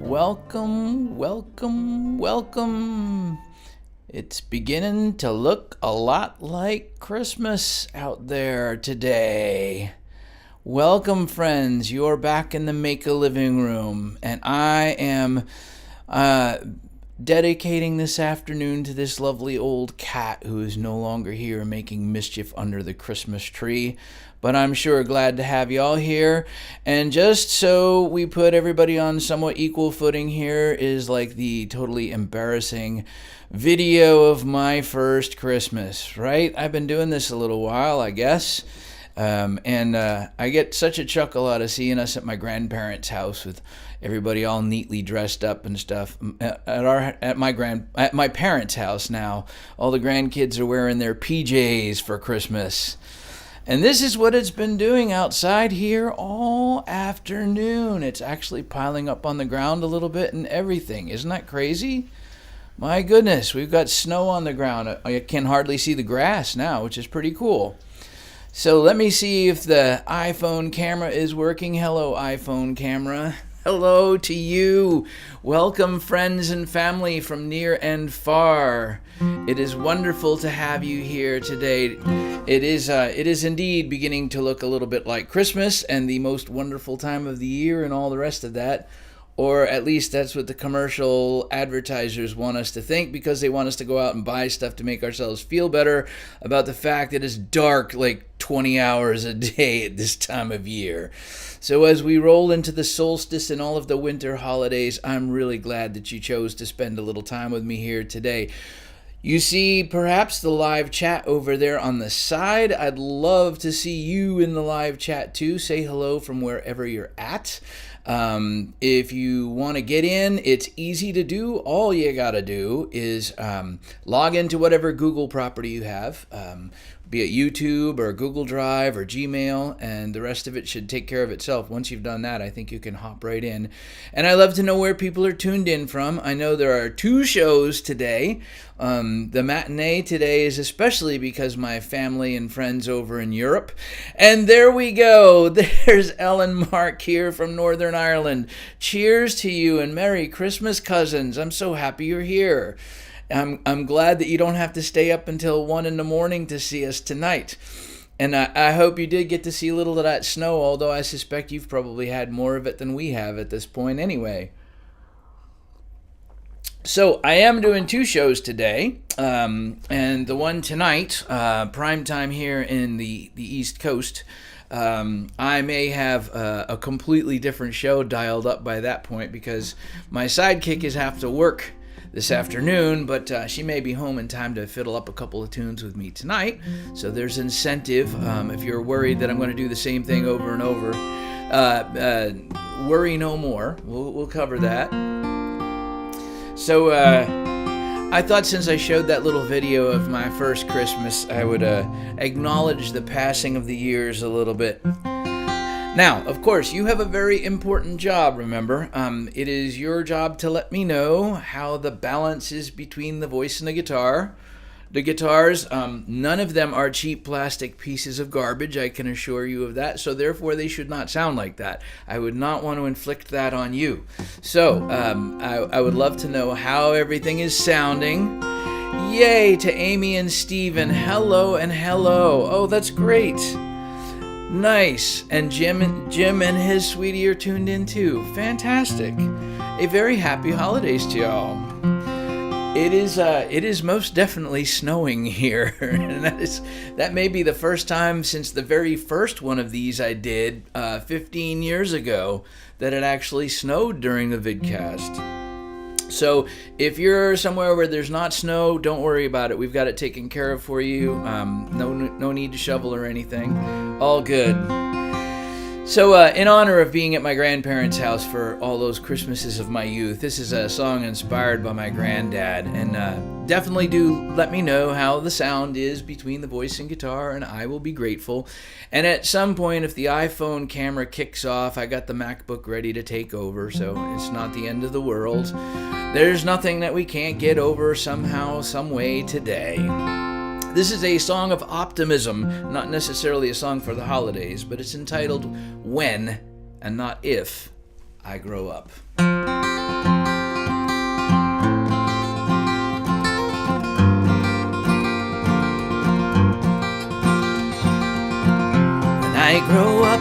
Welcome, welcome, welcome. It's beginning to look a lot like Christmas out there today. Welcome, friends. You're back in the Make a Living Room, and I am dedicating this afternoon to this lovely old cat who is no longer here making mischief under the Christmas tree. But I'm sure glad to have you all here. And just so we put everybody on somewhat equal footing, here is like the totally embarrassing video of my first Christmas, right? I've been doing this a little while, I guess. And I get such a chuckle out of seeing us at my grandparents' house with everybody all neatly dressed up and stuff. At my parents' house now, all the grandkids are wearing their PJs for Christmas. And this is what it's been doing outside here all afternoon. It's actually piling up on the ground a little bit and everything. Isn't that crazy? My goodness, we've got snow on the ground. I can hardly see the grass now, which is pretty cool. So let me see if the iPhone camera is working. Hello, iPhone camera. Hello to you. Welcome, friends and family from near and far. It is wonderful to have you here today. It is indeed beginning to look a little bit like Christmas and the most wonderful time of the year and all the rest of that. Or at least that's what the commercial advertisers want us to think, because they want us to go out and buy stuff to make ourselves feel better about the fact that it's dark like 20 hours a day at this time of year. So as we roll into the solstice and all of the winter holidays, I'm really glad that you chose to spend a little time with me here today. You see perhaps the live chat over there on the side. I'd love to see you in the live chat too. Say hello from wherever you're at. If you want to get in, it's easy to do. All you got to do is log into whatever Google property you have, be it YouTube or Google Drive or Gmail, and the rest of it should take care of itself. Once you've done that, I think you can hop right in. And I love to know where people are tuned in from. I know there are two shows today. The matinee today is especially because my family and friends over in Europe. And there we go. There's Ellen Mark here from Northern Ireland. Cheers to you and Merry Christmas, cousins. I'm so happy you're here. I'm glad that you don't have to stay up until 1 a.m. to see us tonight. And I hope you did get to see a little of that snow, although I suspect you've probably had more of it than we have at this point anyway. So I am doing two shows today, and the one tonight, prime time here in the East Coast, I may have a completely different show dialed up by that point, because my sidekick is have to work this afternoon, but she may be home in time to fiddle up a couple of tunes with me tonight. So there's incentive. If you're worried that I'm going to do the same thing over and over, worry no more. We'll cover that. So I thought since I showed that little video of my first Christmas, I would acknowledge the passing of the years a little bit. Now, of course, you have a very important job, remember. It is your job to let me know how the balance is between the voice and the guitar. The guitars, none of them are cheap plastic pieces of garbage, I can assure you of that, so therefore they should not sound like that. I would not want to inflict that on you. So, I would love to know how everything is sounding. Yay to Amy and Steven. Hello and hello. Oh, that's great. Nice. And Jim and his sweetie are tuned in too. Fantastic. A very happy holidays to y'all. It is most definitely snowing here. And that may be the first time since the very first one of these I did 15 years ago that it actually snowed during the vidcast. So if you're somewhere where there's not snow, don't worry about it. We've got it taken care of for you. No need to shovel or anything. All good. So in honor of being at my grandparents' house for all those Christmases of my youth, this is a song inspired by my granddad. And definitely do let me know how the sound is between the voice and guitar, and I will be grateful. And at some point, if the iPhone camera kicks off, I got the MacBook ready to take over, so it's not the end of the world. There's nothing that we can't get over somehow, some way today. This is a song of optimism, not necessarily a song for the holidays, but it's entitled When and Not If I Grow Up. I grow up,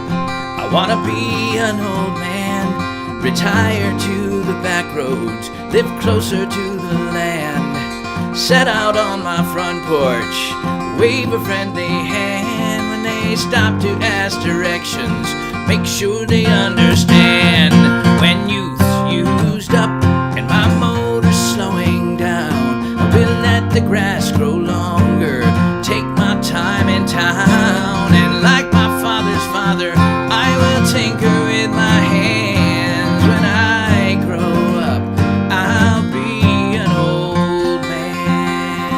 I wanna be an old man, retire to the back roads, live closer to the land, set out on my front porch, wave a friendly hand when they stop to ask directions, make sure they understand. When youth's used up and my motor's slowing down, I will let the grass grow longer, take my time in town, and like my father's father, I will tinker with my hands. When I grow up, I'll be an old man.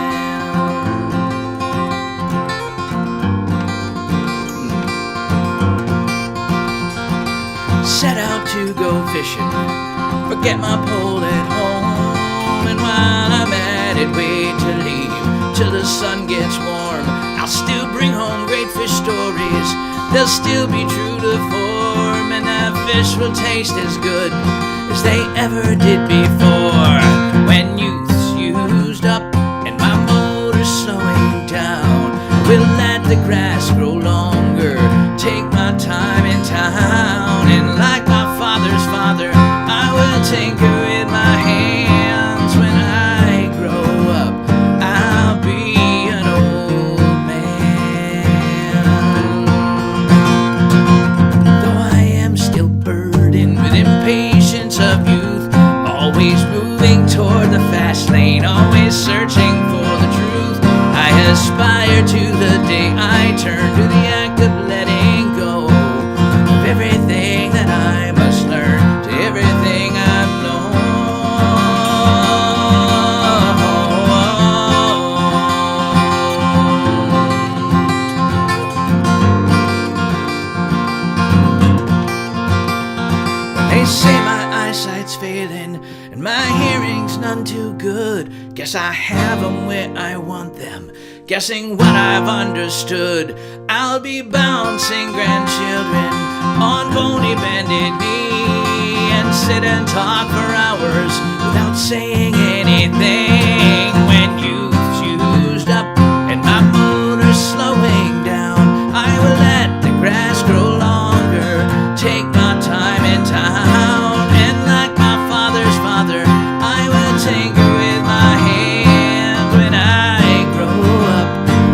Set out to go fishing, forget my pole at home, and while I'm at it, wait to leave till the sun gets warm. I'll still bring home great fish stories, they'll still be true to form, and the fish will taste as good as they ever did before. When youth's used up and my motor's slowing down, we'll let the grass grow longer, take my time in town, and like my father's father, I will tinker with my hands. When I grow up, I'll be an old man. Though I am still burdened with impatience of youth, always moving toward the fast lane, always searching for the truth, I aspire to the day I turn to the act of letting go of everything that I must learn, to everything I've known. They say my eyesight's failing and my hearing's none too good. Guess I have 'em where I want them, guessing what I've understood. I'll be bouncing grandchildren on bony bended knee, and sit and talk for hours without saying anything. When youth's used up and my motor's slowing down, I will let the grass grow longer, take my time in town, and like my father's father, I will tinker with my hands. When I grow up,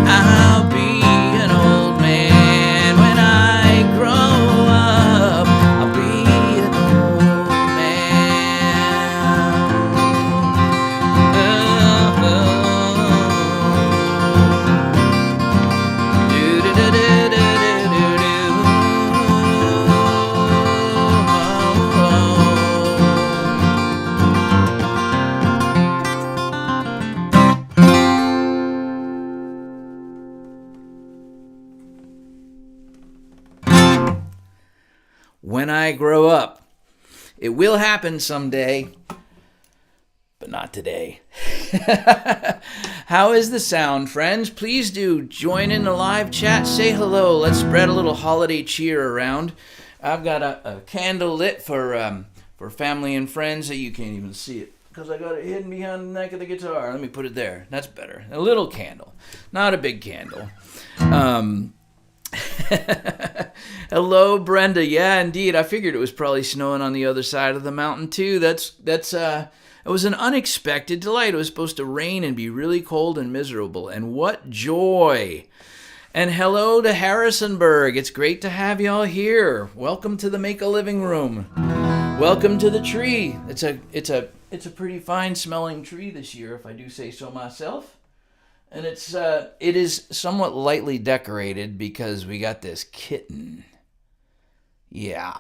I'll be an old man. When I grow up, I'll be an old man. Oh, when I grow up. It will happen someday, but not today. How is the sound, friends? Please do join in the live chat. Say hello. Let's spread a little holiday cheer around. I've got a candle lit for family and friends. That you can't even see it because I got it hidden behind the neck of the guitar. Let me put it there. That's better. A little candle, not a big candle. Hello, Brenda. Yeah, indeed. I figured it was probably snowing on the other side of the mountain too. It was an unexpected delight. It was supposed to rain and be really cold and miserable, and what joy! And hello to Harrisonburg. It's great to have y'all here. Welcome to the Make a Living Room. Welcome to the tree. It's a pretty fine smelling tree this year, if I do say so myself. And it is somewhat lightly decorated because we got this kitten. Yeah.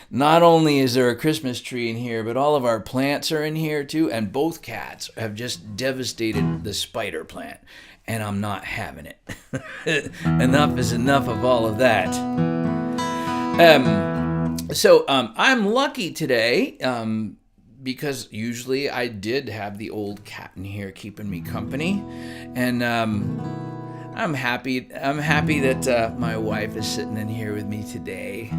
Not only is there a Christmas tree in here, but all of our plants are in here too, and both cats have just devastated the spider plant, and I'm not having it. Enough is enough of all of that. So I'm lucky today, because usually I did have the old cat in here keeping me company, and I'm happy. I'm happy that my wife is sitting in here with me today.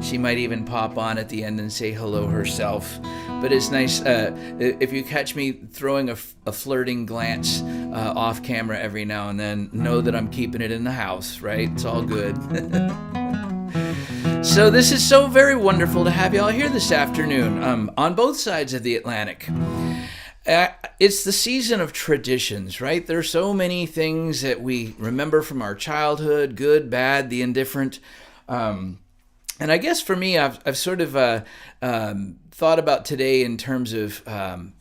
She might even pop on at the end and say hello herself. But it's nice if you catch me throwing a flirting glance off camera every now and then. Know that I'm keeping it in the house, right? It's all good. So this is so very wonderful to have you all here this afternoon on both sides of the Atlantic. It's the season of traditions, right? There are so many things that we remember from our childhood, good, bad, the indifferent. And I guess for me, I've sort of thought about today in terms of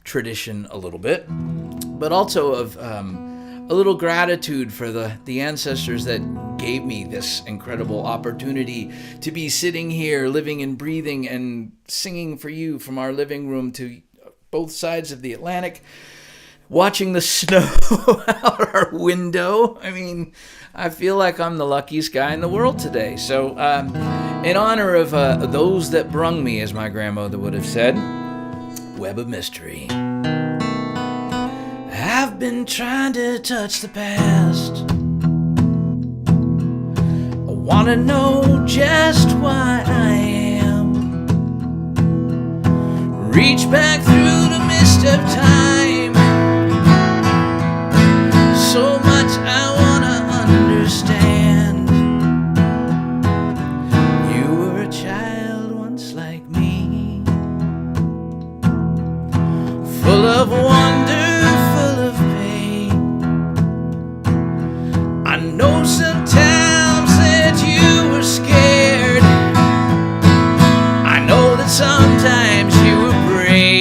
tradition a little bit, but also of a little gratitude for the ancestors that gave me this incredible opportunity to be sitting here, living and breathing and singing for you from our living room to both sides of the Atlantic, watching the snow out our window. I mean, I feel like I'm the luckiest guy in the world today. So in honor of those that brung me, as my grandmother would have said, Web of Mystery. I've been trying to touch the past. I want to know just why I am. Reach back through the mist of time. So much I want to understand. You were a child once like me, full of wonder, full of pain. I know sometimes that you were scared. I know that sometimes you were brave.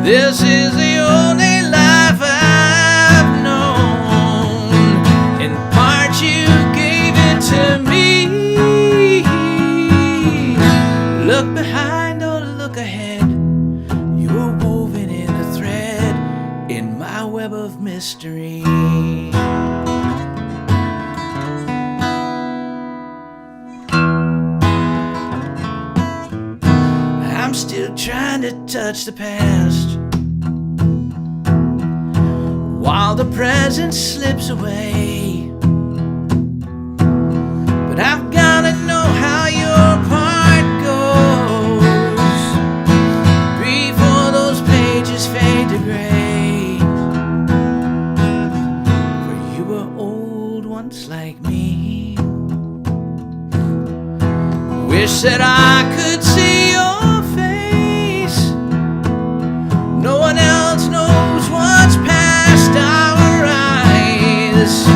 This is the only life I've known. In part you gave it to me. Look behind or look ahead. You were woven in a thread in my web of mystery. I'm still trying to touch the past while the present slips away. But I've gotta know how your part goes before those pages fade to gray. For you were old once like me. Wish that I could see your face. No one else knows what's past our eyes.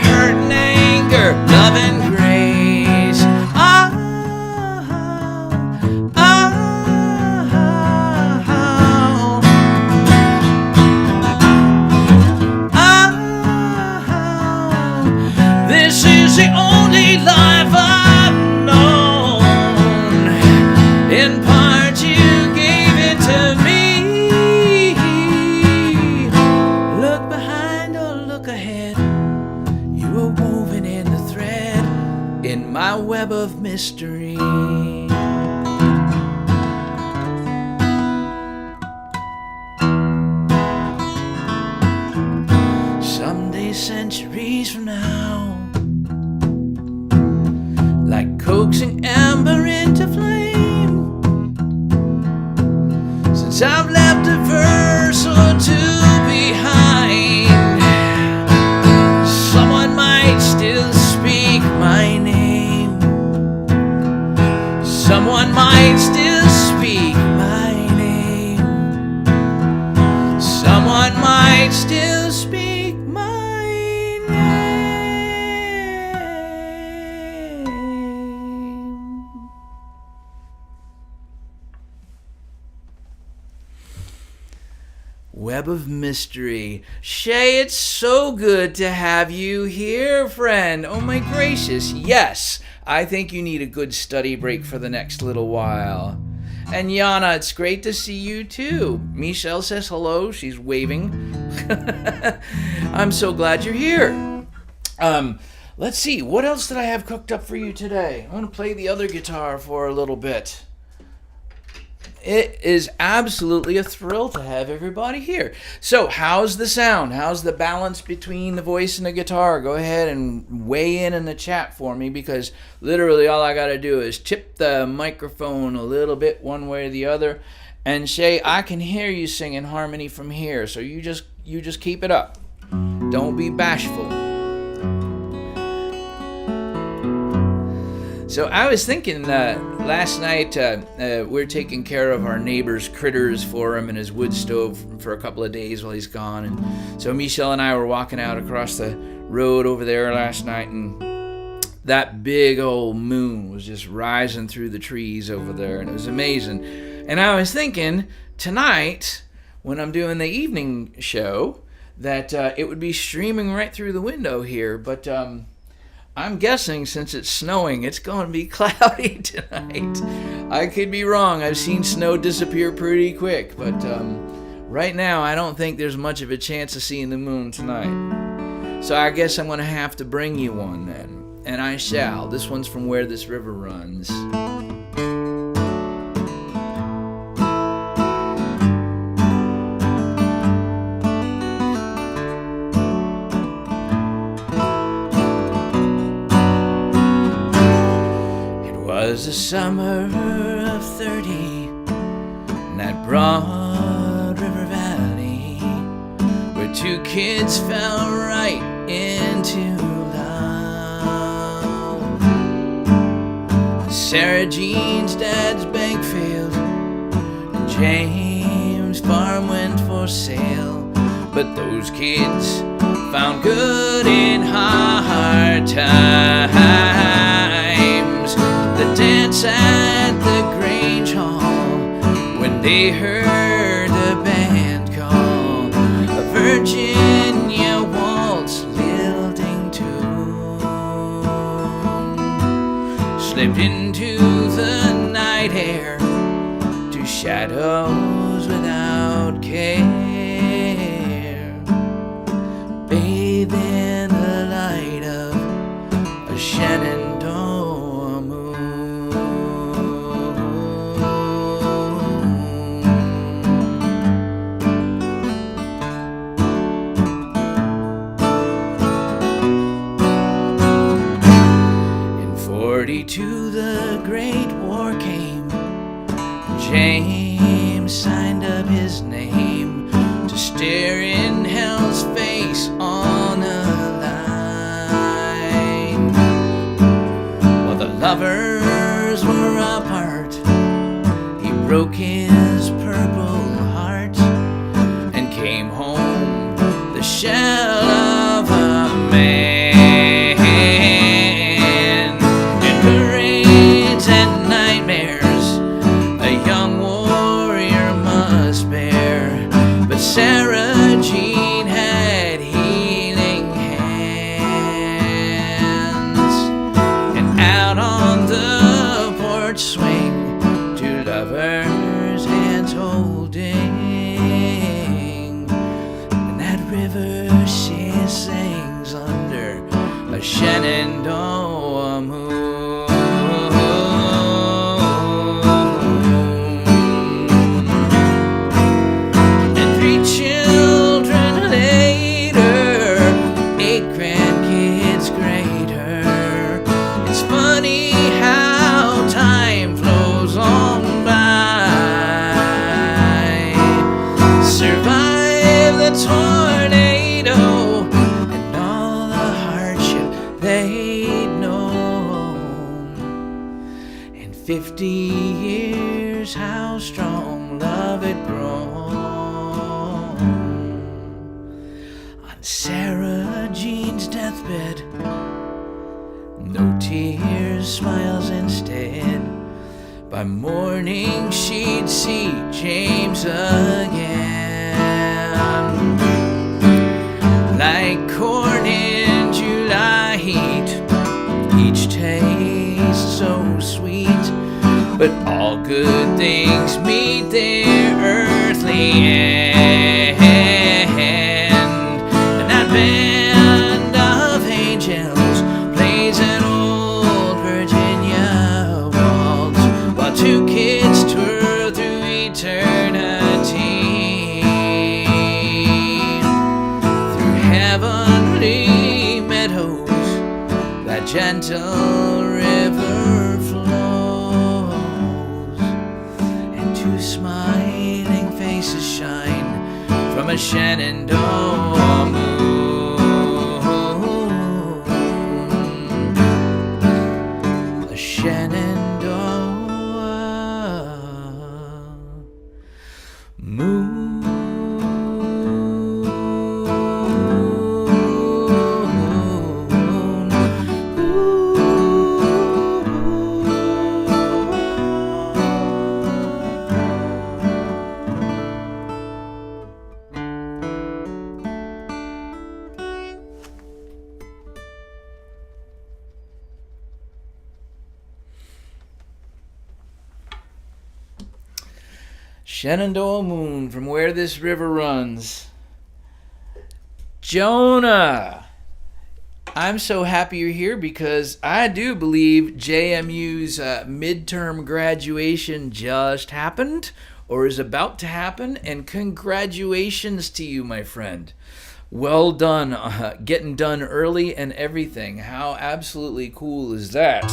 Hurt and anger, love and grace. This is the only life I've known. In part you gave it to me. Look behind or look ahead. You were woven in the thread in my web of mystery. Someday, centuries from now, like coaxing amber into flame, since I've left a verse or two behind, someone might still speak my name. Someone might still speak my name. Someone might still speak my name. Web of Mystery. Shay, it's so good to have you here, friend. Oh my gracious, yes. I think you need a good study break for the next little while. And Yana, it's great to see you too. Michelle says hello. She's waving. I'm so glad you're here. Let's see, what else did I have cooked up for you today? I want to play the other guitar for a little bit. It is absolutely a thrill to have everybody here. So, how's the sound? How's the balance between the voice and the guitar? Go ahead and weigh in the chat for me, because literally all I got to do is tip the microphone a little bit one way or the other, and Shay, I can hear you singing harmony from here. So you just keep it up. Don't be bashful. So I was thinking last night we're taking care of our neighbor's critters for him in his wood stove for a couple of days while he's gone. And so Michelle and I were walking out across the road over there last night, and that big old moon was just rising through the trees over there, and it was amazing. And I was thinking tonight, when I'm doing the evening show, that it would be streaming right through the window here, but I'm guessing since it's snowing, it's going to be cloudy tonight. I could be wrong. I've seen snow disappear pretty quick, but right now I don't think there's much of a chance of seeing the moon tonight. So I guess I'm going to have to bring you one then, and I shall. This one's from Where This River Runs. It was the summer of 30 in that broad river valley, where two kids fell right into love. Sarah Jean's dad's bank failed, and James' farm went for sale, but those kids found good in hard times. The dance at the Grange Hall, when they heard the band call a Virginia waltz lilting tune, slipped into the night air to shadows without care, bathed in the light of a Shenandoah Moon. In 42 the Great War came. James signed up his name to stare in hell's face on a line. While the lovers were apart, he broke his purple heart and came home the shell of a man. In parades and nightmares a young warrior must bear, but Sarah Jean had healing hands, and out on the porch swing, two lovers hands holding, and that river she sings under a Shenandoah Moon. Tornado and all the hardship they'd known. In 50 years, how strong love had grown. On Sarah Jean's deathbed, no tears, smiles instead. By morning, she'd see James again. Like corn in July heat, each taste so sweet, but all good things meet their earthly end. And that band of angels gentle river flows, and two smiling faces shine from a Shenandoah moon. A Shenandoah Moon. Shenandoah Moon, from where this river runs. Jonah, I'm so happy you're here because I do believe JMU's midterm graduation just happened or is about to happen, and congratulations to you, my friend. Well done, getting done early and everything. How absolutely cool is that?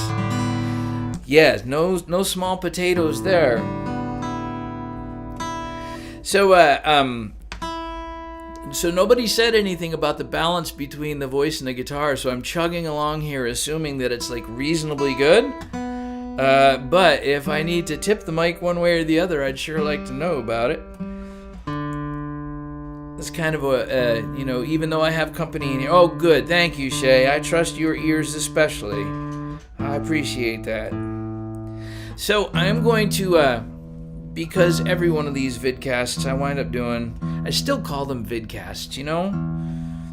Yes, no small potatoes there. So nobody said anything about the balance between the voice and the guitar, so I'm chugging along here assuming that it's like reasonably good. But if I need to tip the mic one way or the other, I'd sure like to know about it. It's kind of a, even though I have company in here. Oh, good. Thank you, Shay. I trust your ears especially. I appreciate that. So I'm going to... because every one of these vidcasts I wind up doing, I still call them vidcasts,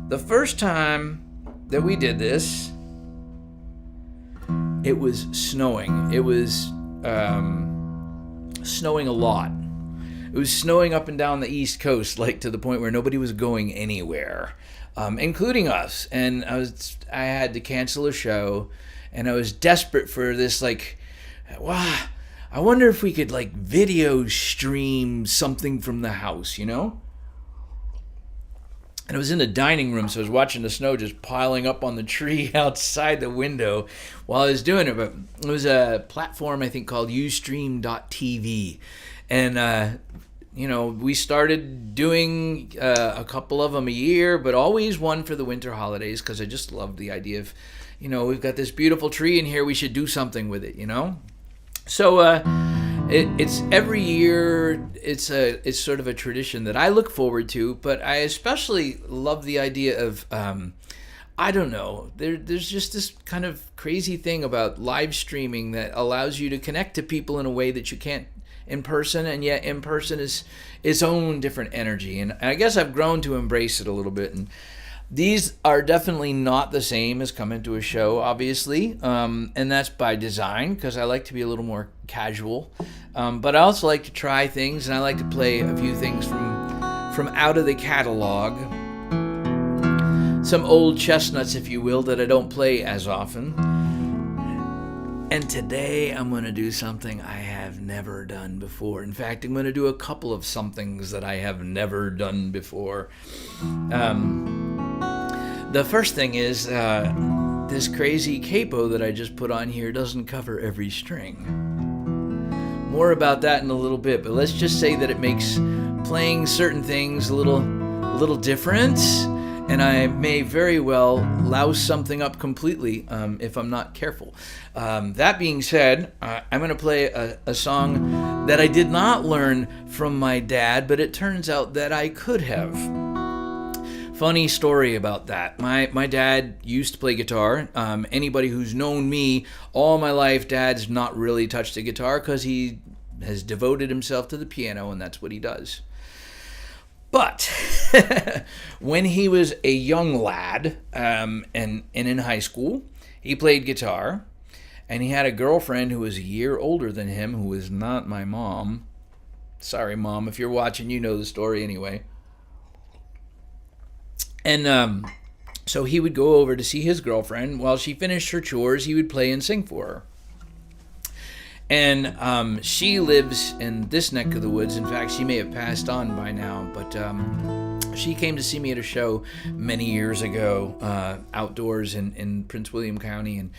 The first time that we did this, it was snowing. It was snowing a lot. It was snowing up and down the East Coast, like to the point where nobody was going anywhere, including us. And I had to cancel a show, and I was desperate for this, wow, I wonder if we could video stream something from the house, And I was in the dining room, so I was watching the snow just piling up on the tree outside the window while I was doing it. But it was a platform, I think, called Ustream.tv. And, we started doing a couple of them a year, but always one for the winter holidays, because I just loved the idea of, we've got this beautiful tree in here, we should do something with it, So it's every year. It's sort of a tradition that I look forward to, but I especially love the idea of I don't know. There's just this kind of crazy thing about live streaming that allows you to connect to people in a way that you can't in person, and yet in person is its own different energy. And I guess I've grown to embrace it a little bit. And these are definitely not the same as coming to a show, obviously, and that's by design, because I like to be a little more casual. But I also like to try things, and I like to play a few things from out of the catalog. Some old chestnuts, if you will, that I don't play as often. And today I'm going to do something I have never done before. In fact, I'm going to do a couple of somethings that I have never done before. The first thing is this crazy capo that I just put on here doesn't cover every string. More about that in a little bit, but let's just say that it makes playing certain things a little different, and I may very well louse something up completely if I'm not careful. That being said, I'm going to play a song that I did not learn from my dad, but it turns out that I could have. Funny story about that. My dad used to play guitar. Anybody who's known me all my life, Dad's not really touched a guitar because he has devoted himself to the piano, and that's what he does. But when he was a young lad and in high school, he played guitar, and he had a girlfriend who was a year older than him, who was not my mom. Sorry, Mom, if you're watching, you know the story anyway. And so he would go over to see his girlfriend. While she finished her chores, he would play and sing for her. And she lives in this neck of the woods. In fact, she may have passed on by now, but she came to see me at a show many years ago, outdoors in Prince William County. And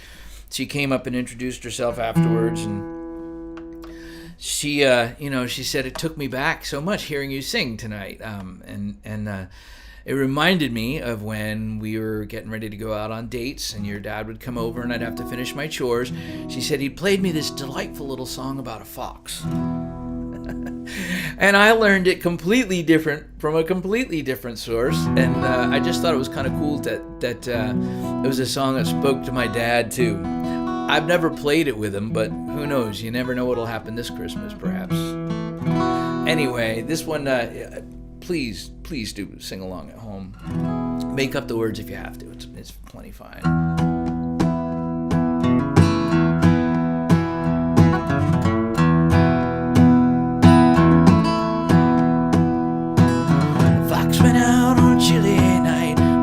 she came up and introduced herself afterwards, and she, she said, it took me back so much hearing you sing tonight, and it reminded me of when we were getting ready to go out on dates, and your dad would come over, and I'd have to finish my chores. She said he played me this delightful little song about a fox. And I learned it completely different from a completely different source, and I just thought it was kind of cool that it was a song that spoke to my dad too. I've never played it with him, but who knows? You never know what'll happen this Christmas, perhaps. Anyway, this one, please do sing along at home. Make up the words if you have to. It's plenty fine.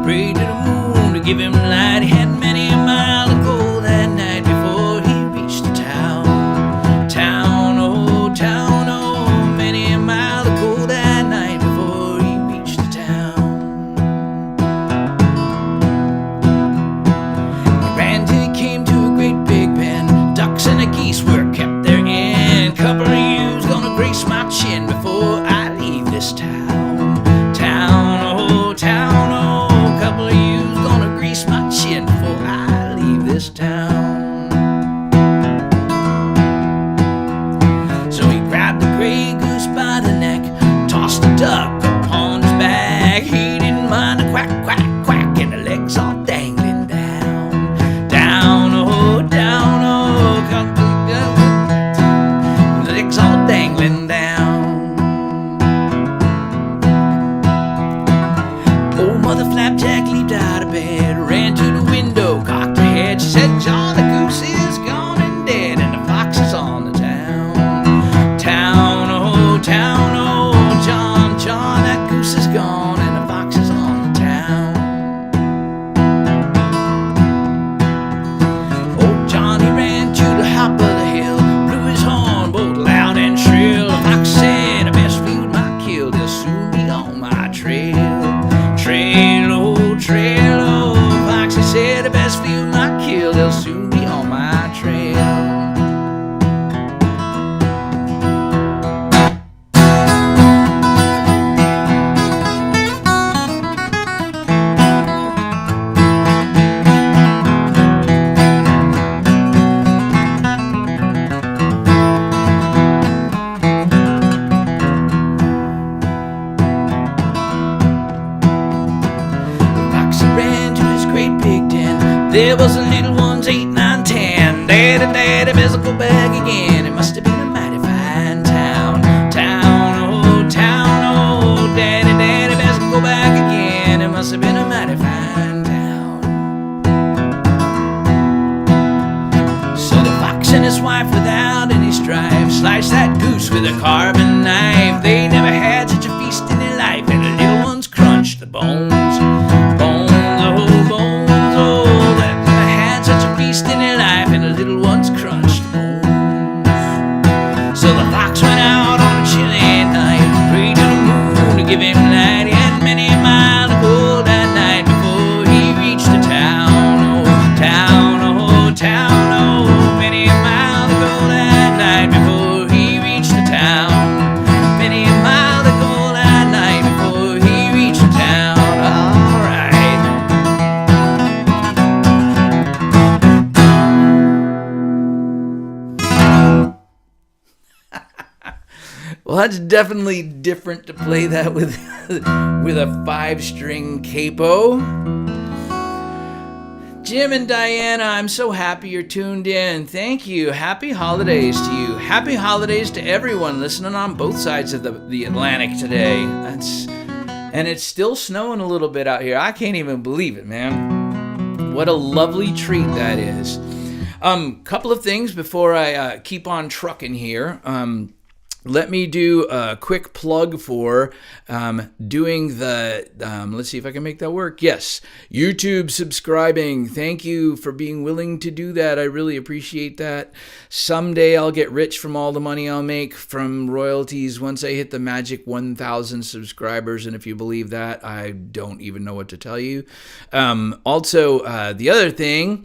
Prayed to the moon to give him light. He had many a mile to go that night before he reached the town. Town, oh, many a mile to go that night before he reached the town. He ran till he came to a great big pen. Ducks and the geese were kept therein. Couple of ewes gonna grace my chin before I leave this town. Town, oh, couple of you's gonna grease my chin before I leave this town. So he grabbed the gray goose by the neck, tossed the duck upon his back. He didn't mind a quack, quack, quack, and the legs all dangling down. Down, oh, the legs all dangling down. Mother Flapjack leaped out of bed, ran to the window, cocked her head. She said, John, the goose is gone and dead, and the fox is on the town. Town, oh, John, that goose is gone, and the fox is on the town. Oh, John, he ran to the top of the hill, blew his horn both loud and shrill. The fox said, I best feed my kill, they'll soon be on my trail. Trail, oh, Foxy said, I best view my kill, they'll soon be on my trail. There was the little ones, 8, 9, 10. Daddy, best go back again. It must have been a mighty fine town. Town, oh, Daddy, best go back again. It must have been a mighty fine town. So the fox and his wife, without any strife, sliced that goose with a carving knife. They never had such a feast in their life, and the little ones crunched the bones. In their life, and the little ones crunched the bones. So the fox went out on a chilly night, prayed to the moon to give him light. He had many a mile to go that night before he reached the town. Oh, many a mile to go that night before he reached the town. Many a mile to go that night before he reached the town. All right. Well, that's definitely different to play that with a 5-string capo. Jim and Diana, I'm so happy you're tuned in. Thank you. Happy holidays to you. Happy holidays to everyone listening on both sides of the Atlantic today. And it's still snowing a little bit out here. I can't even believe it, man. What a lovely treat that is. Couple of things before I keep on trucking here. Let me do a quick plug for doing the, let's see if I can make that work. Yes, YouTube subscribing. Thank you for being willing to do that. I really appreciate that. Someday I'll get rich from all the money I'll make from royalties once I hit the magic 1,000 subscribers. And if you believe that, I don't even know what to tell you. Also, the other thing,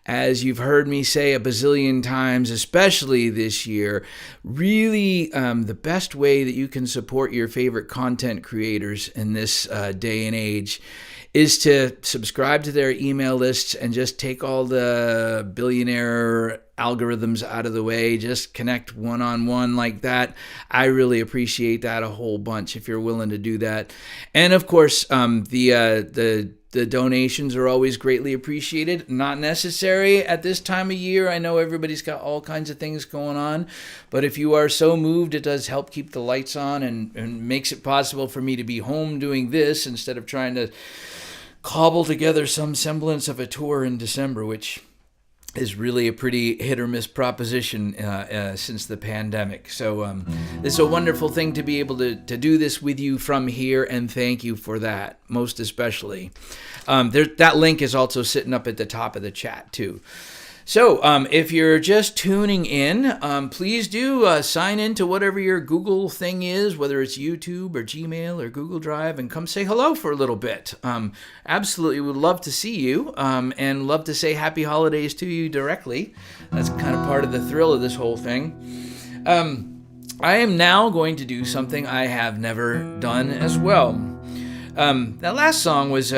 as you've heard me say a bazillion times, especially this year, really the best way that you can support your favorite content creators in this day and age is to subscribe to their email lists and just take all the billionaire algorithms out of the way. Just connect one-on-one like that. I really appreciate that a whole bunch if you're willing to do that. And of course, the donations are always greatly appreciated. Not necessary at this time of year. I know everybody's got all kinds of things going on, but if you are so moved, it does help keep the lights on and makes it possible for me to be home doing this instead of trying to cobble together some semblance of a tour in December, which is really a pretty hit or miss proposition since the pandemic. So it's a wonderful thing to be able to do this with you from here, and thank you for that, most especially. That link is also sitting up at the top of the chat too. So if you're just tuning in, please do sign in to whatever your Google thing is, whether it's YouTube or Gmail or Google Drive, and come say hello for a little bit. Absolutely would love to see you and love to say happy holidays to you directly. That's kind of part of the thrill of this whole thing. I am now going to do something I have never done as well. That last song was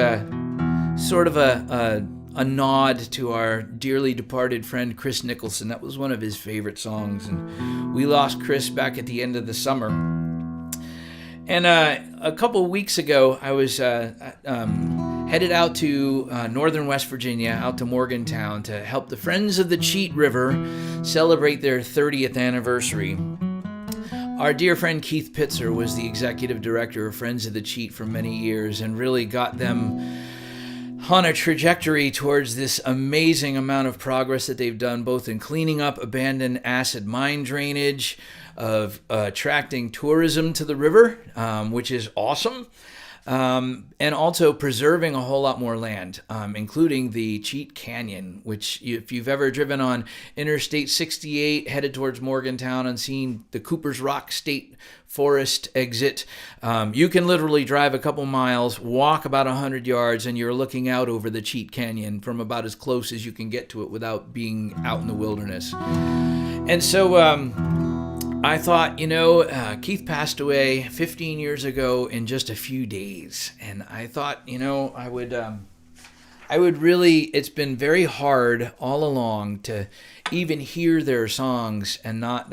sort of a nod to our dearly departed friend Chris Nicholson. That was one of his favorite songs, and we lost Chris back at the end of the summer. And a couple of weeks ago, I was headed out to northern West Virginia, out to Morgantown, to help the Friends of the Cheat River celebrate their 30th anniversary. Our dear friend Keith Pitzer was the executive director of Friends of the Cheat for many years and really got them on a trajectory towards this amazing amount of progress that they've done, both in cleaning up abandoned acid mine drainage, of attracting tourism to the river, which is awesome, and also preserving a whole lot more land, including the Cheat Canyon, which if you've ever driven on Interstate 68 headed towards Morgantown and seen the Cooper's Rock State Forest exit, you can literally drive a couple miles, walk about 100 yards, and you're looking out over the Cheat Canyon from about as close as you can get to it without being out in the wilderness. And so I thought, Keith passed away 15 years ago in just a few days, and I thought, I would really, it's been very hard all along to even hear their songs and not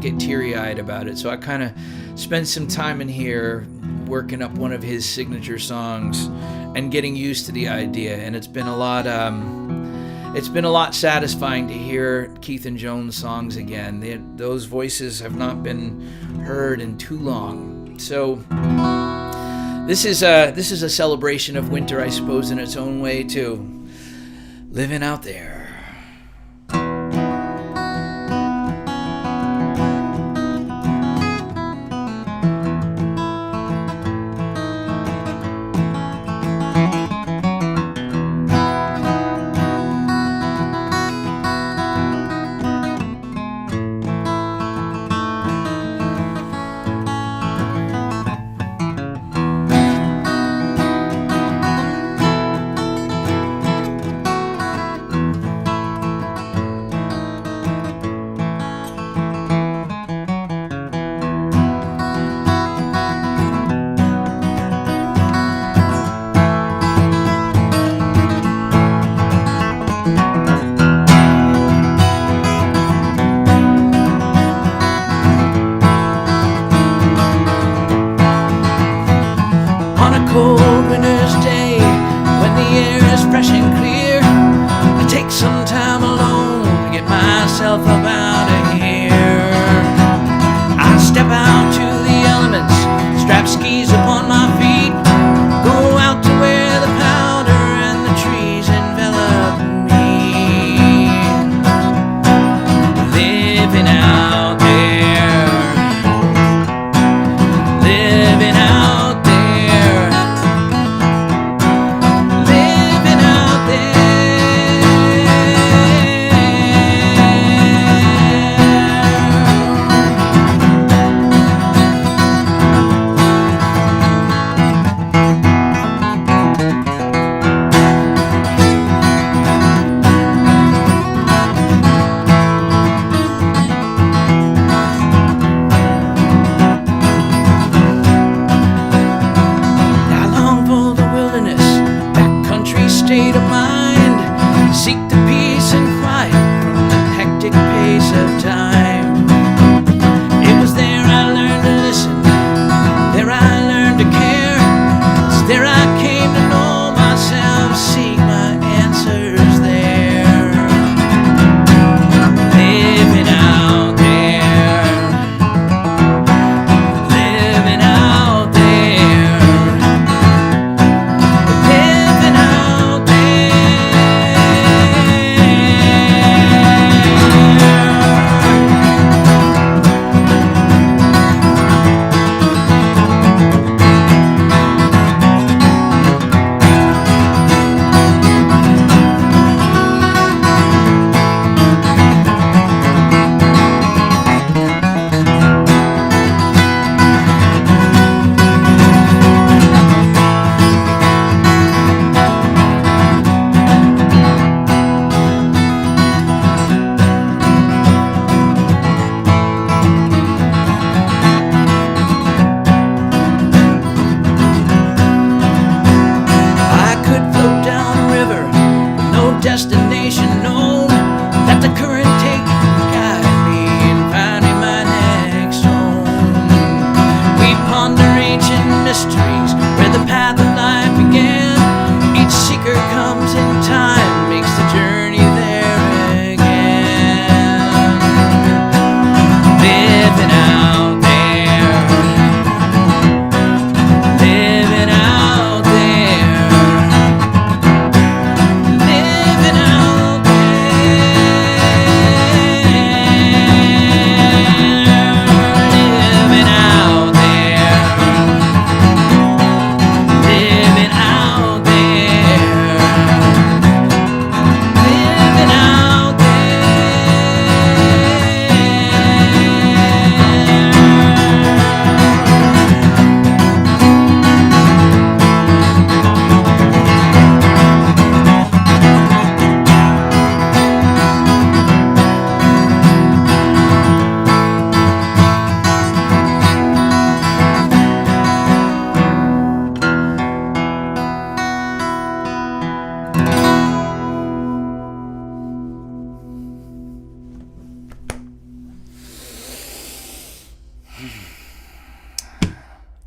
get teary-eyed about it. So I kind of spent some time in here working up one of his signature songs and getting used to the idea. And it's been a lot satisfying to hear Keith and Joan's songs again. Those voices have not been heard in too long. So this is a celebration of winter, I suppose, in its own way too. Living out there.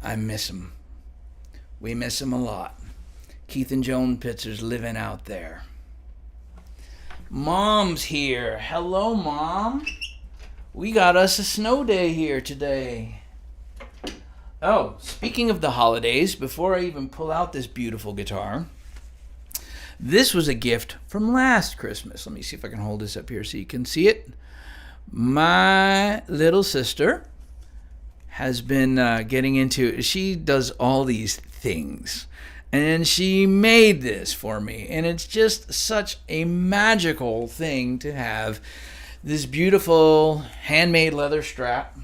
I miss him. We miss him a lot. Keith and Joan Pitzer's living out there. Mom's here. Hello, Mom. We got us a snow day here today. Oh, speaking of the holidays, before I even pull out this beautiful guitar, this was a gift from last Christmas. Let me see if I can hold this up here so you can see it. My little sister has been getting into, she does all these things. And she made this for me. And it's just such a magical thing to have this beautiful handmade leather strap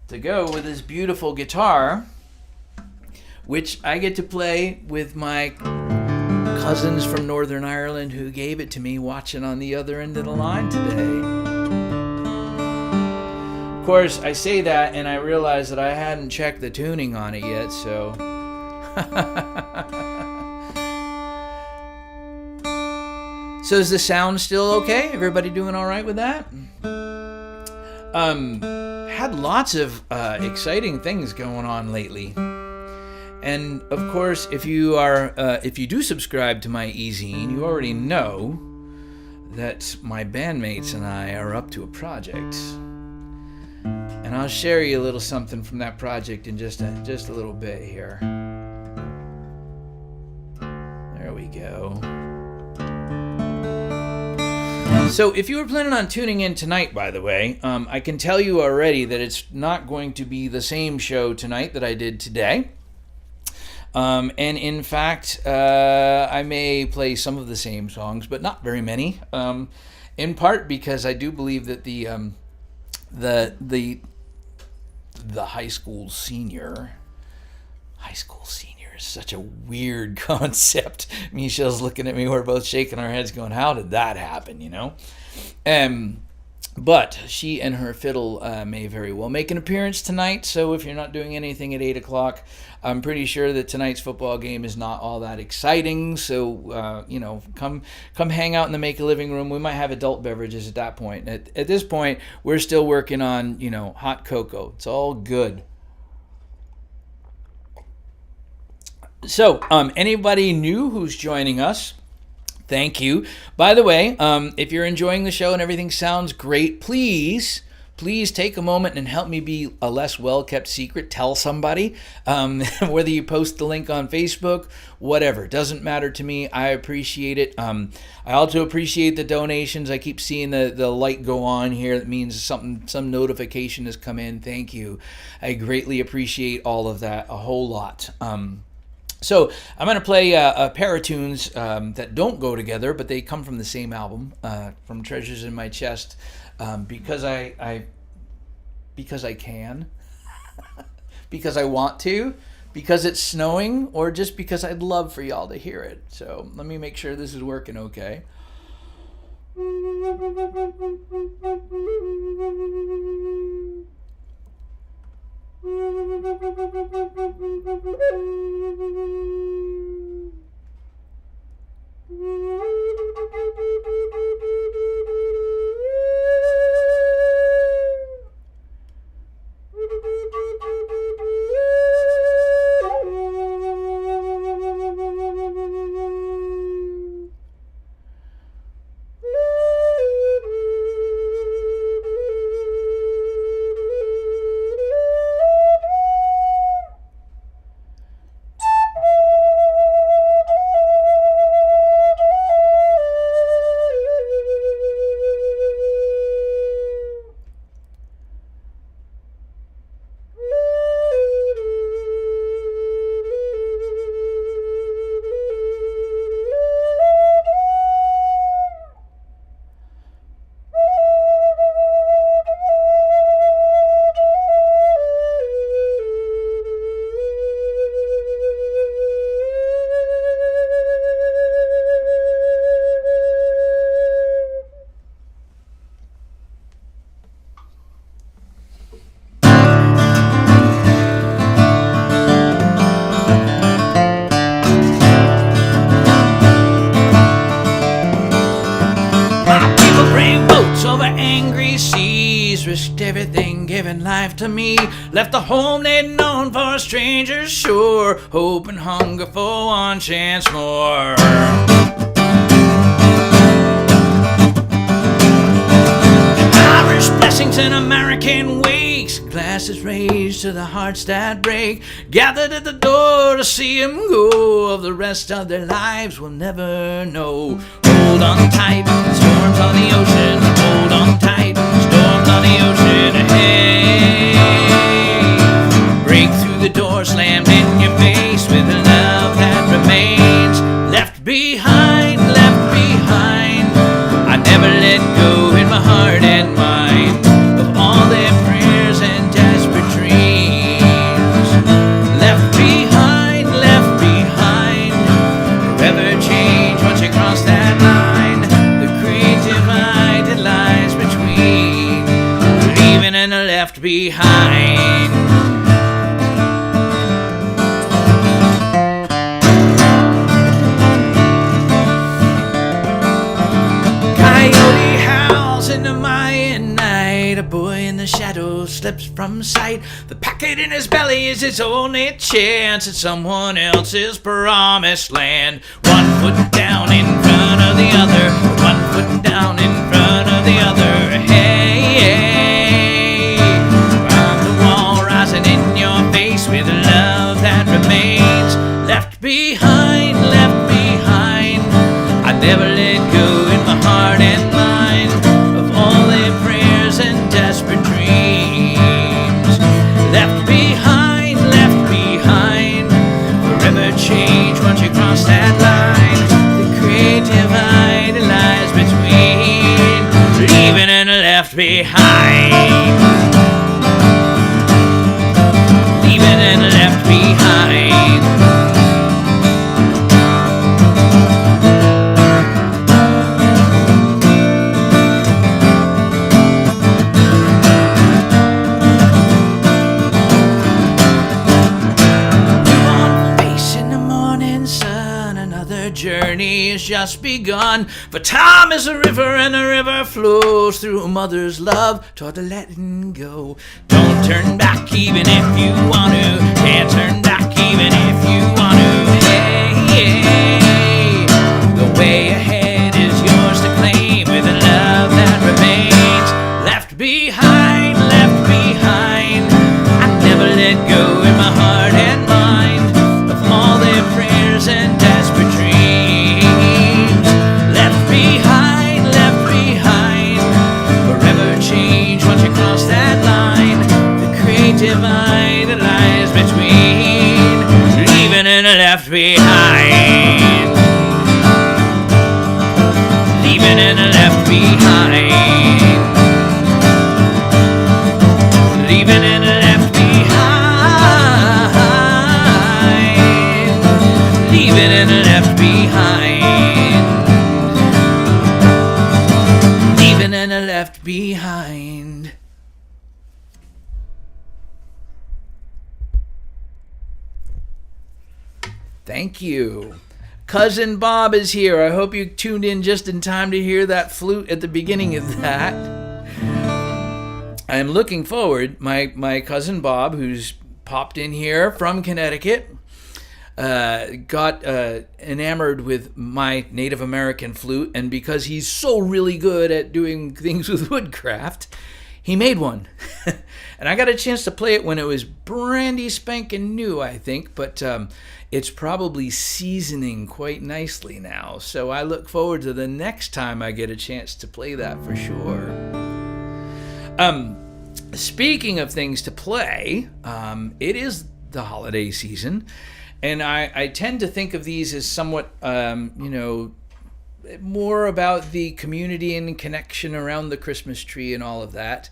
to go with this beautiful guitar, which I get to play with my cousins from Northern Ireland who gave it to me, watching on the other end of the line today. Of course, I say that and I realize that I hadn't checked the tuning on it yet, so... So is the sound still okay? Everybody doing all right with that? Had lots of exciting things going on lately. And of course, if you do subscribe to my e-zine, you already know that my bandmates and I are up to a project. And I'll share you a little something from that project in just a little bit here. There we go. So if you were planning on tuning in tonight, by the way, I can tell you already that it's not going to be the same show tonight that I did today. And in fact, I may play some of the same songs, but not very many. In part because I do believe that the high school senior is such a weird concept. Michelle's looking at me. We're both shaking our heads going, how did that happen, you know? But she and her fiddle may very well make an appearance tonight. So if you're not doing anything at 8 o'clock, I'm pretty sure that tonight's football game is not all that exciting. So, come hang out in the Make a Living Room. We might have adult beverages at that point. At this point, we're still working on, hot cocoa. It's all good. So, anybody new who's joining us, thank you. By the way, if you're enjoying the show and everything sounds great, please take a moment and help me be a less well-kept secret. Tell somebody, whether you post the link on Facebook, whatever. Doesn't matter to me. I appreciate it. I also appreciate the donations. I keep seeing the light go on here. That means some notification has come in. Thank you. I greatly appreciate all of that a whole lot. So I'm going to play a pair of tunes that don't go together, but they come from the same album, from Treasures in My Chest, because I can, because I want to, because it's snowing, or just because I'd love for y'all to hear it. So let me make sure this is working okay. boys risked everything, giving life to me. Left the home they'd known for a stranger's shore, hope and hunger for one chance more. Irish blessings and American wakes, glasses raised to the hearts that break, gathered at the door to see him go. Of the rest of their lives we'll never know. Hold on tight, storms on the ocean. Hold on tight, storms on the ocean. Hey, break through the door, slammed in your face with the love that remains. Left behind, left behind. I never let go in my heart and mind of all their prayers and desperate dreams. Left behind, left behind. Forever change once you cross that line. The great divide that lies between leaving and left behind. Coyote howls in the Mayan night. A boy in the shadows slips from sight. The packet in his belly is his only chance at someone else's promised land. One foot down in front of the other. One foot down in front of the other. Hey, hey. From the wall rising in your face with love that remains. Left behind, left behind. I never let go in my heart and mind of all their prayers and desperate dreams. Left behind, left behind. Forever change once you cross that line. The great divide lies between leaving and left behind. Leaving and left behind. Journey has just begun, for time is a river and the river flows through a mother's love toward the letting go. Don't turn back even if you want to, can't turn back even if you want to. Hey, hey, the way ahead is yours to claim with the love that remains. Left behind, left behind. I never let go in my heart and mind of all their prayers and desperate dreams. Divide that lies between leaving and left behind. Leaving and left behind. Leaving and left behind. Leaving and left behind. Leaving and left behind. Thank you. Cousin Bob is here. I hope you tuned in just in time to hear that flute at the beginning of that. I'm looking forward. My cousin Bob, who's popped in here from Connecticut, got enamored with my Native American flute, and because he's so really good at doing things with woodcraft, he made one. And I got a chance to play it when it was brandy spanking new, I think, but it's probably seasoning quite nicely now. So I look forward to the next time I get a chance to play that for sure. Speaking of things to play, it is the holiday season, and I tend to think of these as somewhat, more about the community and connection around the Christmas tree and all of that.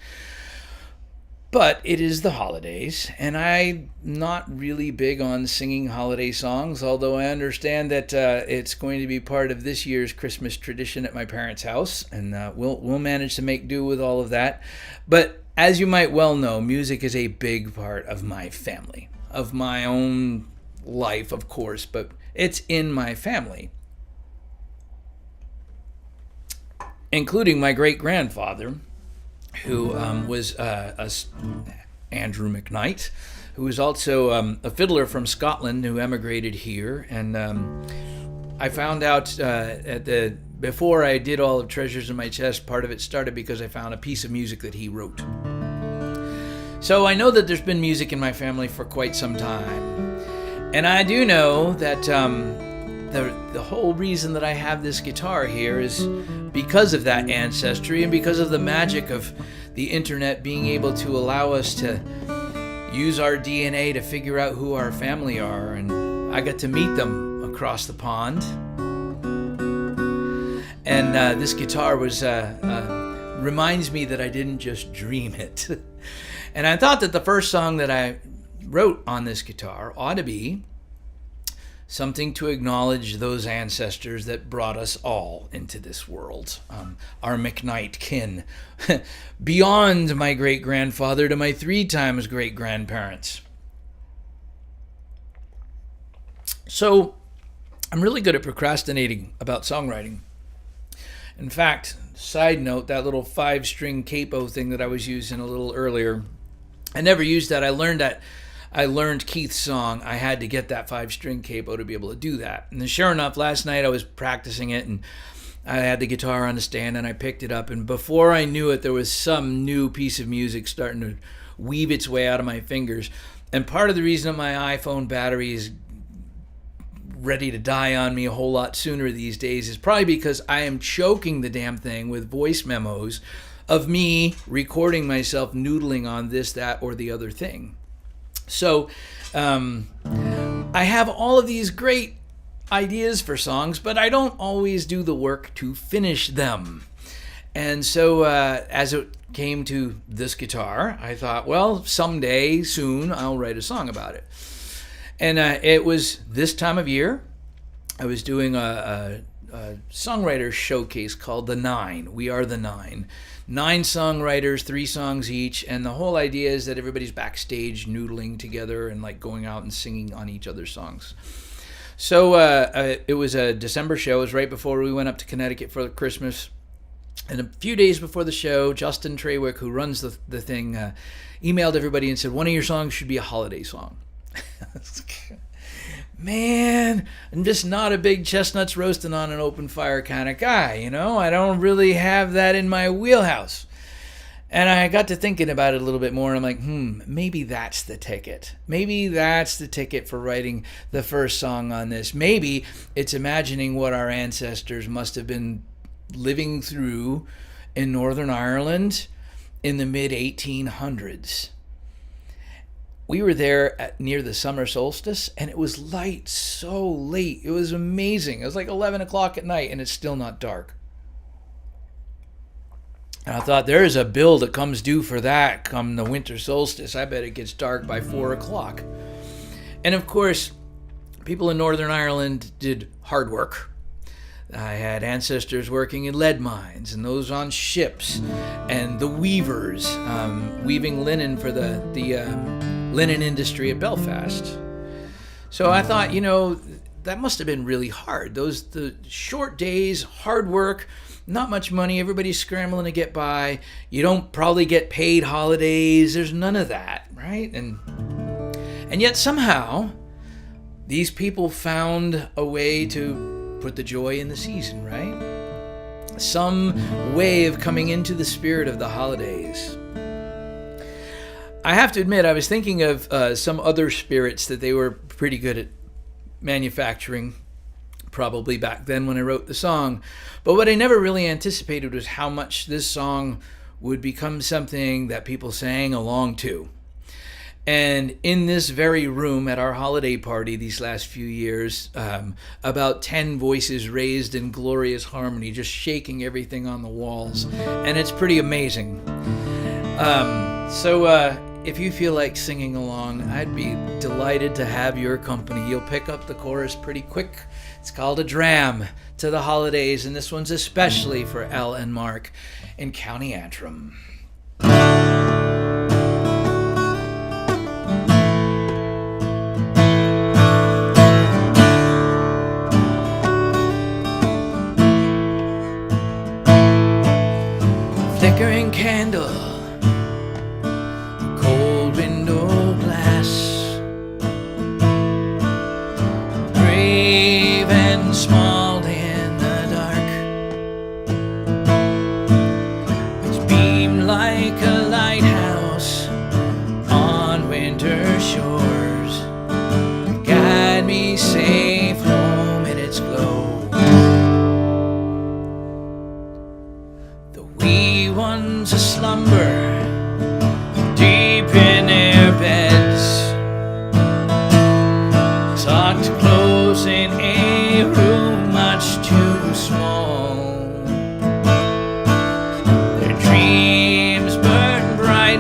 But it is the holidays, and I'm not really big on singing holiday songs, although I understand that it's going to be part of this year's Christmas tradition at my parents' house, and we'll manage to make do with all of that. But as you might well know, music is a big part of my family, of my own life, of course, but it's in my family, including my great-grandfather, who was Andrew McKnight, who was also a fiddler from Scotland who emigrated here. And I found out before I did all of Treasures in My Chest, part of it started because I found a piece of music that he wrote. So I know that there's been music in my family for quite some time. And I do know that the whole reason that I have this guitar here is because of that ancestry and because of the magic of the internet being able to allow us to use our DNA to figure out who our family are. And I got to meet them across the pond. And this guitar reminds me that I didn't just dream it. And I thought that the first song that I wrote on this guitar ought to be something to acknowledge those ancestors that brought us all into this world, our McKnight kin, beyond my great-grandfather to my 3 times great-grandparents. So I'm really good at procrastinating about songwriting. In fact, side note, that little 5-string capo thing that I was using a little earlier, I never used that. I learned Keith's song. I had to get that 5-string capo to be able to do that. And then sure enough, last night I was practicing it, and I had the guitar on the stand, and I picked it up. And before I knew it, there was some new piece of music starting to weave its way out of my fingers. And part of the reason that my iPhone battery is ready to die on me a whole lot sooner these days is probably because I am choking the damn thing with voice memos of me recording myself noodling on this, that, or the other thing. So I have all of these great ideas for songs, but I don't always do the work to finish them. And so as it came to this guitar, I thought, well, someday, soon, I'll write a song about it. And it was this time of year. I was doing a songwriter showcase called The Nine. We Are the Nine. 9 songwriters, 3 songs each, and the whole idea is that everybody's backstage noodling together and like going out and singing on each other's songs. So it was a December show. It was right before we went up to Connecticut for Christmas. And a few days before the show, Justin Trawick, who runs the thing, emailed everybody and said, one of your songs should be a holiday song. Man, I'm just not a big chestnuts roasting on an open fire kind of guy, you know? I don't really have that in my wheelhouse. And I got to thinking about it a little bit more, and I'm like, maybe that's the ticket. Maybe that's the ticket for writing the first song on this. Maybe it's imagining what our ancestors must have been living through in Northern Ireland in the mid-1800s. We were there near the summer solstice, and it was light so late. It was amazing. It was like 11 o'clock at night, and it's still not dark. And I thought, there is a bill that comes due for that come the winter solstice. I bet it gets dark by 4 o'clock. And of course, people in Northern Ireland did hard work. I had ancestors working in lead mines and those on ships, and the weavers weaving linen for the linen industry at Belfast. So I thought, that must have been really hard. The short days, hard work, not much money, everybody's scrambling to get by. You don't probably get paid holidays. There's none of that, right? And yet somehow these people found a way to put the joy in the season, right? Some way of coming into the spirit of the holidays. I have to admit, I was thinking of some other spirits that they were pretty good at manufacturing, probably back then when I wrote the song. But what I never really anticipated was how much this song would become something that people sang along to. And in this very room at our holiday party these last few years, about 10 voices raised in glorious harmony, just shaking everything on the walls. And it's pretty amazing. So if you feel like singing along, I'd be delighted to have your company. You'll pick up the chorus pretty quick. It's called a Dram to the holidays, and this one's especially for Elle and Mark in County Antrim. Flickering candle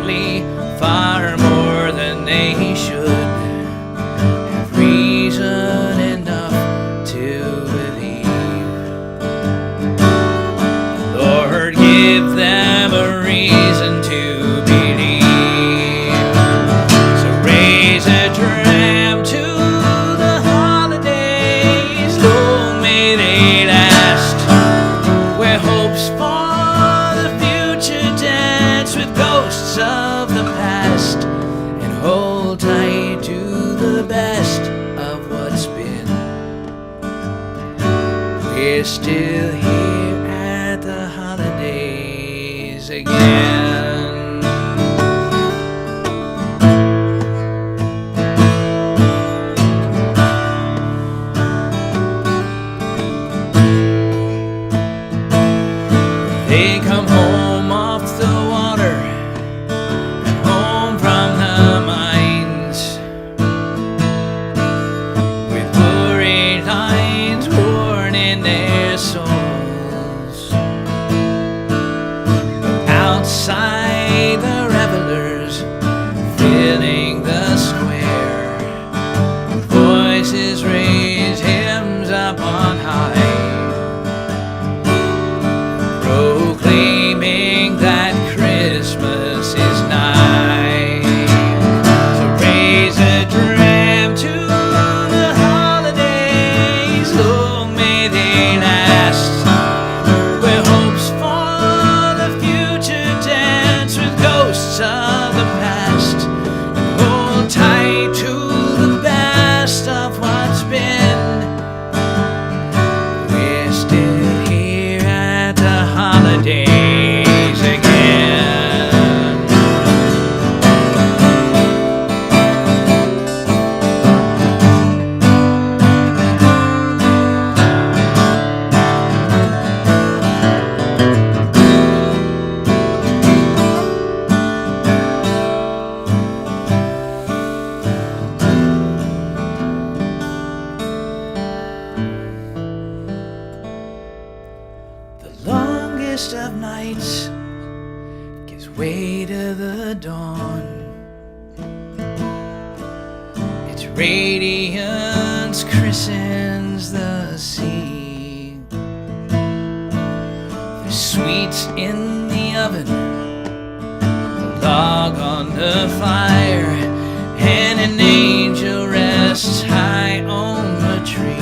lately, far more than they should, have reason enough to believe. Lord, give them a reason to believe. So raise a dram to the holidays, long may they last, where hopes for the future dance with ghosts of the past, and hold tight to the best of what's been. We're still here at the holidays again. They come home off the water and home from the mines, with blurry lines worn in their souls. Outside, the revelers filling the square, voices raise hymns up on high, proclaiming that Christmas is nigh. So raise a dram to the holidays, long may they last, where hopes for the future dance with ghosts of the past, and hold tight to the best of what's been. We're still here at the holidays again. The longest of nights gives way to the dawn. Its radiance christens the sea. There's sweets in the oven, a log on the fire, and an angel rests high on the tree.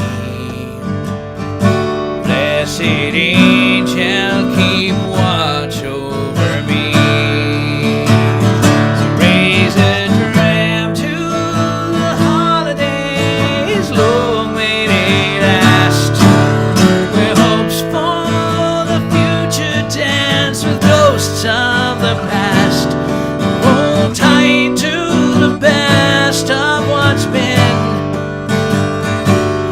Blessed angel, keep watch over me. So raise a dram to the holidays, long may they last, where hopes for the future dance with ghosts of the past, hold tight to the best of what's been.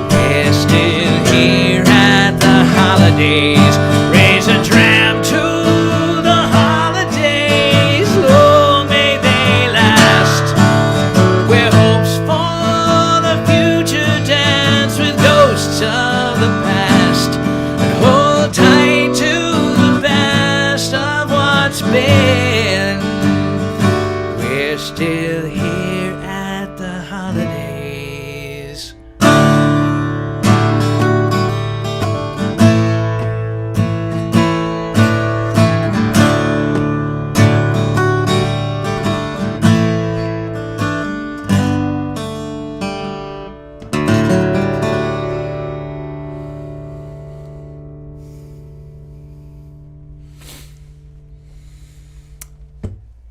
We're still here at the holidays. Raise a dram to the holidays, long may they last, where hopes for the future dance with ghosts of the past, and hold tight to the best of what's been. We're still here at the holidays.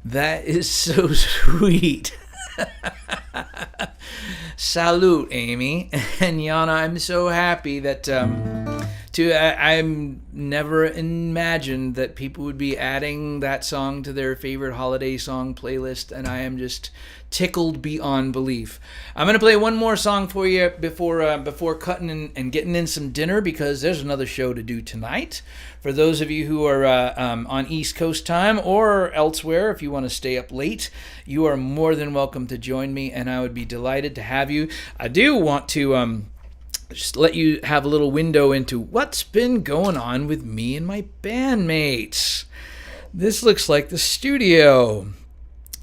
That is so sweet. Salute, Amy and Yana. I'm so happy that I'm never imagined that people would be adding that song to their favorite holiday song playlist, and I am just tickled beyond belief. I'm gonna play one more song for you before cutting and getting in some dinner, because there's another show to do tonight. For those of you who are on East Coast time or elsewhere, if you want to stay up late, you are more than welcome to join me, and I would be delighted to have you. I do want to just let you have a little window into what's been going on with me and my bandmates. This looks like the studio.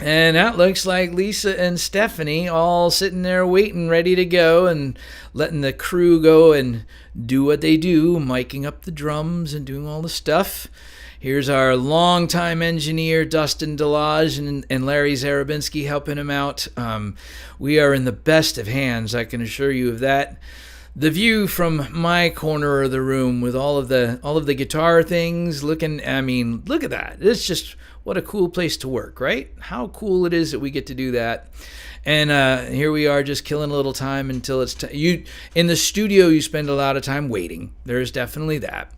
And that looks like Lisa and Stephanie all sitting there waiting, ready to go, and letting the crew go and do what they do, miking up the drums and doing all the stuff. Here's our longtime engineer, Dustin Delage, and Larry Zarabinski helping him out. We are in the best of hands, I can assure you of that. The view from my corner of the room with all of the guitar things looking, I mean, look at that. It's just, what a cool place to work, right? How cool it is that we get to do that. And here we are, just killing a little time until it's you in the studio. You spend a lot of time waiting. There's definitely that.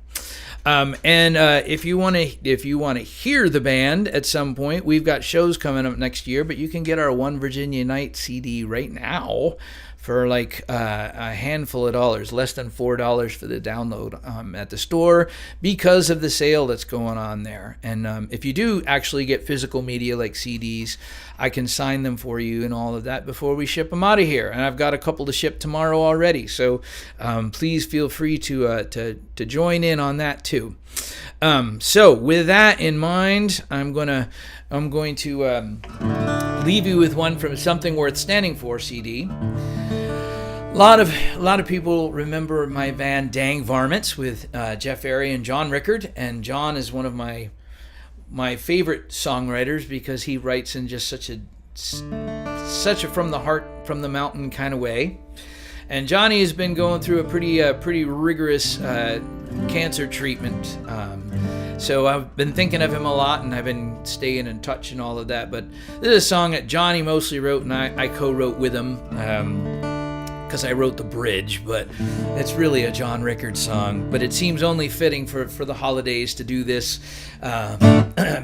If you want to hear the band at some point, we've got shows coming up next year. But you can get our One Virginia Night CD right now for like a handful of dollars, less than $4 for the download at the store, because of the sale that's going on there. And if you do actually get physical media like CDs, I can sign them for you and all of that before we ship them out of here. And I've got a couple to ship tomorrow already, so please feel free to join in on that too. So with that in mind, I'm going to leave you with one from Something Worth Standing For CD. A lot of people remember my band Dang Varmints with Jeff Airy and John Rickard, and John is one of my favorite songwriters because he writes in just such a from the heart, from the mountain kind of way. And Johnny has been going through a pretty rigorous cancer treatment. So I've been thinking of him a lot, and I've been staying in touch and all of that. But this is a song that Johnny mostly wrote, and I co-wrote with him. Because I wrote the bridge, but it's really a John Rickard song. But it seems only fitting for the holidays to do this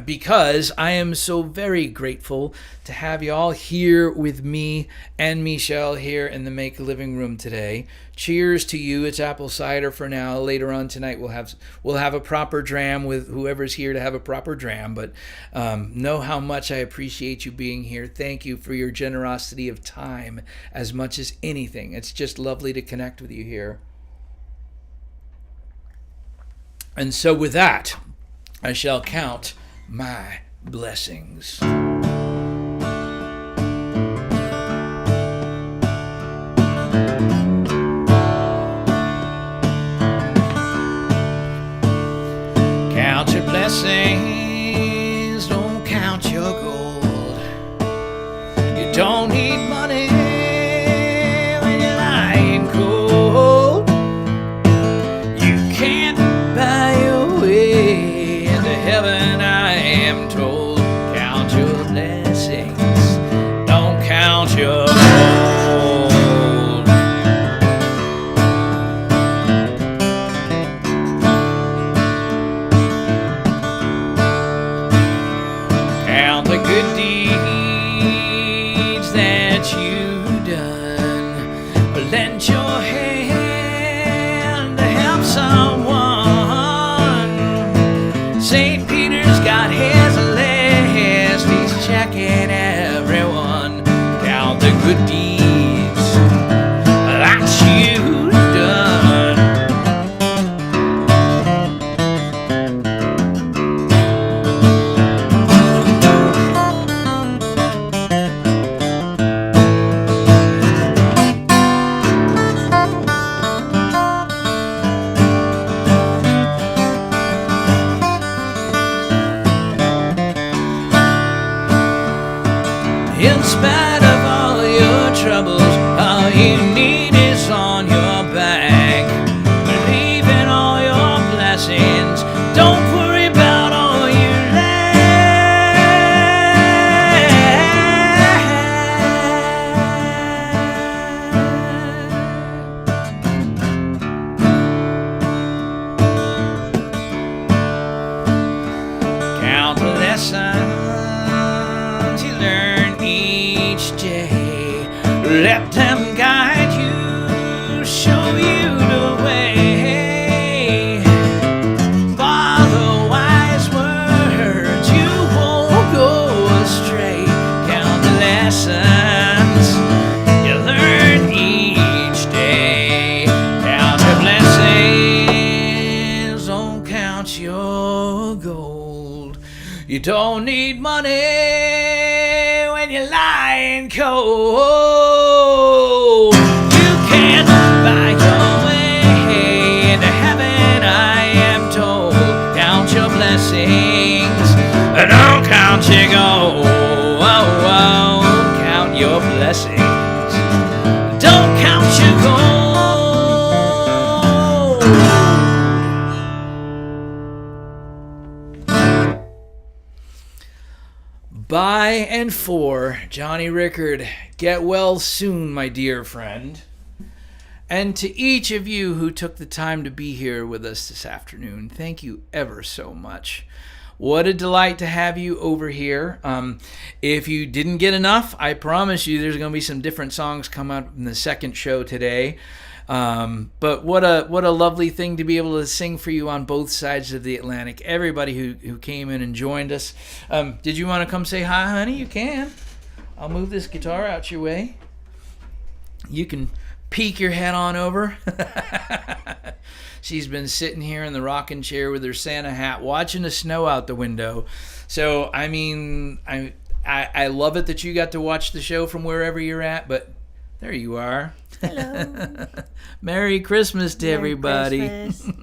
because I am so very grateful to have you all here with me and Michelle here in the Make Living Room today. Cheers to you. It's apple cider for now. Later on tonight we'll have a proper dram with whoever's here to have a proper dram. But know how much I appreciate you being here. Thank you for your generosity of time as much as anything. It's just lovely to connect with you here. And so with that, I shall count my blessings. Count your blessings, don't count your gold. You don't need money when you're lying cold. You can't buy your way into heaven, I am told. Count your blessings, don't count your gold. Count the good deeds that you've done. Lend your hand to help someone. St. Peter's got his list, he's checking everyone. Count the good deeds that you've done. In spite of all your troubles, all you need is on your back. Believe in all your blessings, don't worry about all you lack. Count the lessons you learn each day. Let them guide you, show you the way. Follow wise words, you won't go astray. Count the lessons you learn each day. Count your blessings, don't count your gold. You don't need money when you're lying cold. You can't buy your way into heaven, I am told. Count the good deeds that you've done. Lend your hand to help someone. St. Peter's got his list, he's checking everyone. Count the good deeds that you've done. You don't need money and cold. You can't buy your way into heaven, I am told. Count your blessings, don't count your gold. Count your blessings, don't count your gold. By and for Johnny Rickard. Get well soon, my dear friend. And to each of you who took the time to be here with us this afternoon, thank you ever so much. What a delight to have you over here. If you didn't get enough, I promise you there's going to be some different songs come out in the second show today. But what a lovely thing to be able to sing for you on both sides of the Atlantic. Everybody who came in and joined us. Did you want to come say hi, honey? You can. I'll move this guitar out your way. You can peek your head on over. She's been sitting here in the rocking chair with her Santa hat watching the snow out the window. So, I mean, I love it that you got to watch the show from wherever you're at, but there you are. Hello. Merry Christmas to everybody. Christmas.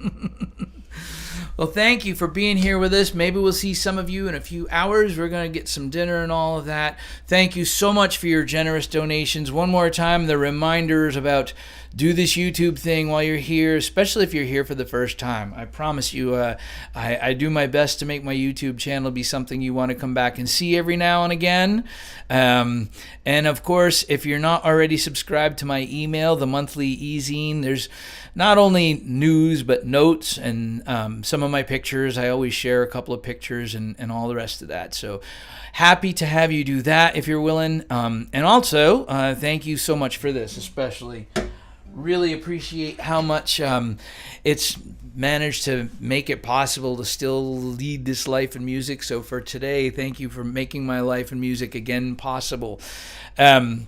Well, thank you for being here with us. Maybe we'll see some of you in a few hours. We're going to get some dinner and all of that. Thank you so much for your generous donations. One more time, the reminders about do this YouTube thing while you're here, especially if you're here for the first time. I promise you, I do my best to make my YouTube channel be something you want to come back and see every now and again. And of course, if you're not already subscribed to my email, the monthly e-zine, there's not only news but notes and some of my pictures. I always share a couple of pictures and all the rest of that. So happy to have you do that if you're willing. And also, thank you so much for this, especially. Really appreciate how much it's managed to make it possible to still lead this life in music. So for today, thank you for making my life in music again possible. A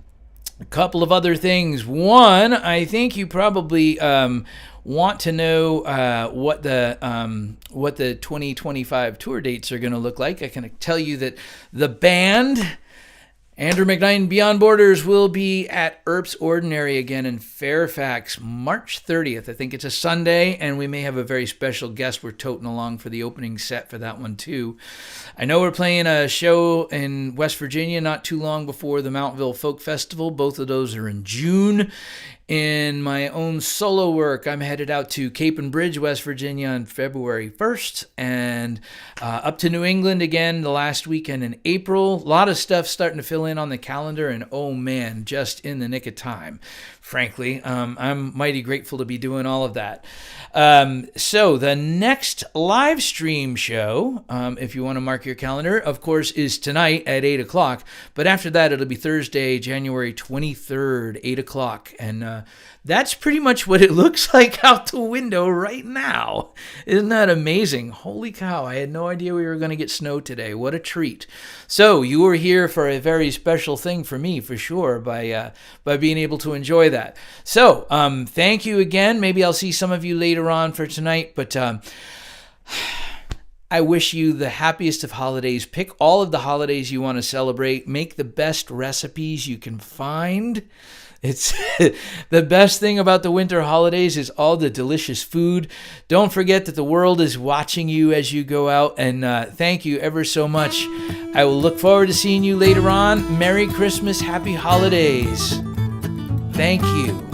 couple of other things. One, I think you probably want to know what the 2025 tour dates are going to look like. I can tell you that the band Andrew McKnight and Beyond Borders will be at Earp's Ordinary again in Fairfax, March 30th. I think it's a Sunday, and we may have a very special guest we're toting along for the opening set for that one, too. I know we're playing a show in West Virginia not too long before the Mountville Folk Festival. Both of those are in June. In my own solo work, I'm headed out to Cape and Bridge, West Virginia on February 1st and up to New England again the last weekend in April. A lot of stuff starting to fill in on the calendar, and oh man, just in the nick of time. Frankly, I'm mighty grateful to be doing all of that. So the next live stream show, if you want to mark your calendar, of course, is tonight at 8 o'clock. But after that, it'll be Thursday, January 23rd, 8 o'clock. And that's pretty much what it looks like out the window right now. Isn't that amazing? Holy cow, I had no idea we were going to get snow today. What a treat. So you were here for a very special thing for me, for sure, by being able to enjoy that. So thank you again. Maybe I'll see some of you later on for tonight, but I wish you the happiest of holidays. Pick all of the holidays you want to celebrate. Make the best recipes you can find. It's the best thing about the winter holidays is all the delicious food. Don't forget that the world is watching you as you go out, and thank you ever so much. I will look forward to seeing you later on. Merry Christmas, happy holidays. Thank you.